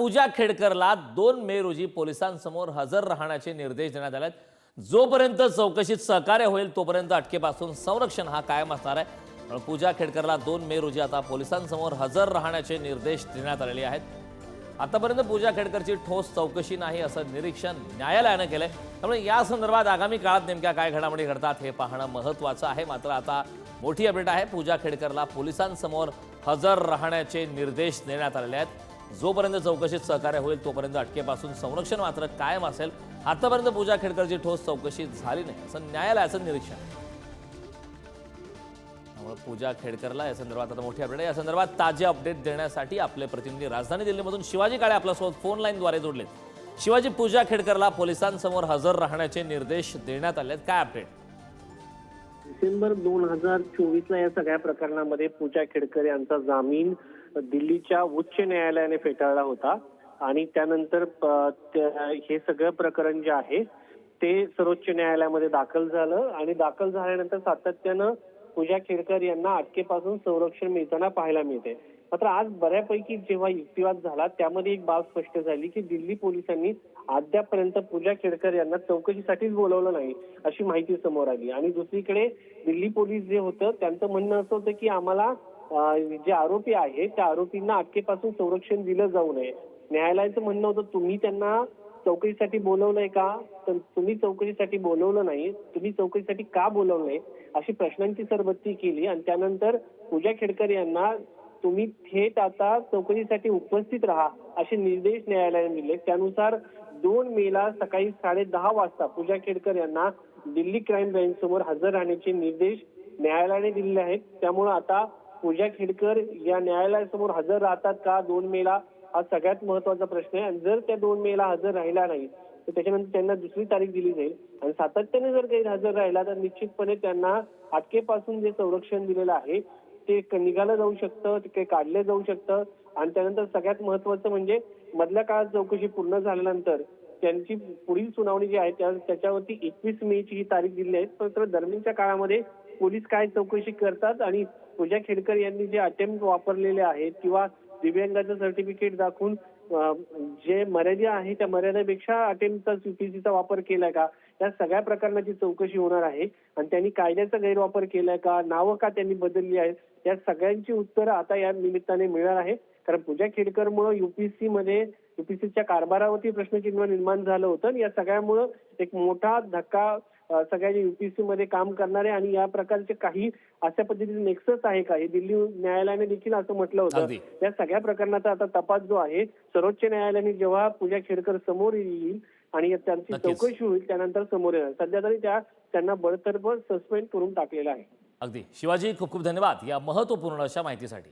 पूजा खेडकरला 2 मे रोजी पोलिसांसमोर हजर राहण्याचे निर्देश देण्यात आले आहेत। जोपर्यंत चौकशीत सहकार्य होईल तोपर्यंत अटकेपासून संरक्षण हा कायम असणार आहे। पूजा खेडकरला 2 मे रोजी आता पोलिसांसमोर हजर राहण्याचे निर्देश देण्यात आलेले आहेत। आतापर्यंत पूजा खेडकरची ठोस चौकशी नाही असं निरीक्षण न्यायालयानं केलंय। त्यामुळे या संदर्भात आगामी काळात नेमक्या काय घडामोडी घडतात हे पाहणं महत्त्वाचं आहे। मात्र आता मोठी अपडेट आहे, पूजा खेडकरला पोलिसांसमोर हजर राहण्याचे निर्देश देण्यात आलेले आहेत। जोपर्यंत चौकशीत सहकार्य होईल तोपर्यंत अटकेपासून संरक्षण मात्र कायम असेल। आतापर्यंत पूजा खेडकरची ठोस चौकशी झाली नाही असं न्यायालयाचं निरीक्षण आहे। पूजा खेडकरला या संदर्भात आता मोठी अपडेट आहे। या संदर्भात ताजे अपडेट देण्यासाठी आपले प्रतिनिधी राजधानी दिल्लीमधून शिवाजी काळे आपल्यासोबत फोन लाईनद्वारे जोडले। शिवाजी, पूजा खेडकरला पोलिसांसमोर हजर राहण्याचे निर्देश देण्यात आले, काय अपडेट? डिसेंबर 2024 या सगळ्या प्रकरणामध्ये पूजा खेडकर यांचा जामीन दिल्लीच्या उच्च न्यायालयाने फेटाळला होता आणि त्यानंतर हे सगळं प्रकरण जे आहे ते सर्वोच्च न्यायालयामध्ये दाखल झालं आणि दाखल झाल्यानंतर सातत्यानं पूजा खेडकर यांना अटकेपासून संरक्षण मिळताना पाहायला मिळते। मात्र आज बऱ्यापैकी जेव्हा युक्तिवाद झाला त्यामध्ये एक बाब स्पष्ट झाली की दिल्ली पोलिसांनी अद्यापर्यंत पूजा खेडकर यांना चौकशीसाठीच बोलवलं नाही अशी माहिती समोर आली। आणि दुसरीकडे दिल्ली पोलीस जे होतं त्यांचं म्हणणं असं होतं की आम्हाला जे आरोपी आहे त्या आरोपींना अटकेपासून संरक्षण दिलं जाऊ नये। न्यायालयाचं म्हणणं होतं तुम्ही त्यांना चौकशीसाठी बोलवलंय का, तर तुम्ही चौकशीसाठी बोलवलं नाही, तुम्ही चौकशीसाठी का बोलवलं नाही अशी प्रश्नांची सरबत्ती केली आणि त्यानंतर पूजा खेडकर यांना तुम्ही थेट आता चौकशीसाठी उपस्थित राहा असे निर्देश न्यायालयाने दिले। त्यानुसार 2 मेला सकाळी 10:30 वाजता पूजा खेडकर यांना दिल्ली क्राईम ब्रँच समोर हजर राहण्याचे निर्देश न्यायालयाने दिलेले आहेत। त्यामुळे आता पूजा खेडकर या न्यायालयासमोर हजर राहतात का 2 मेला हा सगळ्यात महत्वाचा प्रश्न आहे। आणि जर त्या 2 मेला हजर राहिला नाही तर त्याच्यानंतर त्यांना दुसरी तारीख दिली जाईल आणि सातत्याने जर गैरहजर राहिला तर निश्चितपणे त्यांना अटकेपासून जे संरक्षण दिलेलं आहे ते निघालं जाऊ शकतं, ते काढलं जाऊ शकतं। आणि त्यानंतर सगळ्यात महत्वाचं म्हणजे मधल्या काळात चौकशी पूर्ण झाल्यानंतर त्यांची पुढील सुनावणी जी आहे त्याच्यावरती 21 मेची ही तारीख दिली आहे। तर दरम्यानच्या काळामध्ये पोलीस काय चौकशी करतात आणि पूजा खेडकर यांनी जे अटेम्प्ट वापरलेले आहेत किंवा दिव्यांगाचं सर्टिफिकेट दाखवून जे मर्यादा आहे त्या मर्यादेपेक्षा अटेम्प्टचा यूपीसीचा वापर केलाय का, या सगळ्या प्रकरणाची चौकशी होणार आहे। आणि त्यांनी कायद्याचा गैरवापर केलाय का, नावं का त्यांनी बदलली आहेत, या सगळ्यांची उत्तरं आता या निमित्ताने मिळणार आहे। कारण पूजा खेडकरमुळे युपीसीच्या कारभारावरती प्रश्नचिन्ह निर्माण झालं होतं आणि या सगळ्यामुळं एक मोठा धक्का सगळ्या युपीसी मध्ये काम करणारे आणि या प्रकारचे काही अशा पद्धतीचे नेक्सस आहे का हे दिल्ली न्यायालयाने देखील असं म्हटलं होतं। या सगळ्या प्रकरणाचा आता तपास जो आहे सर्वोच्च न्यायालयाने जेव्हा पूजा खेडकर समोर येईल आणि त्यांची चौकशी होईल त्यानंतर समोर येणार। सध्या तरी त्यांना बडतर्फ सस्पेंड करून टाकलेलं आहे। अगदी शिवाजी, खूप खूप धन्यवाद या महत्त्वपूर्ण अशा माहितीसाठी।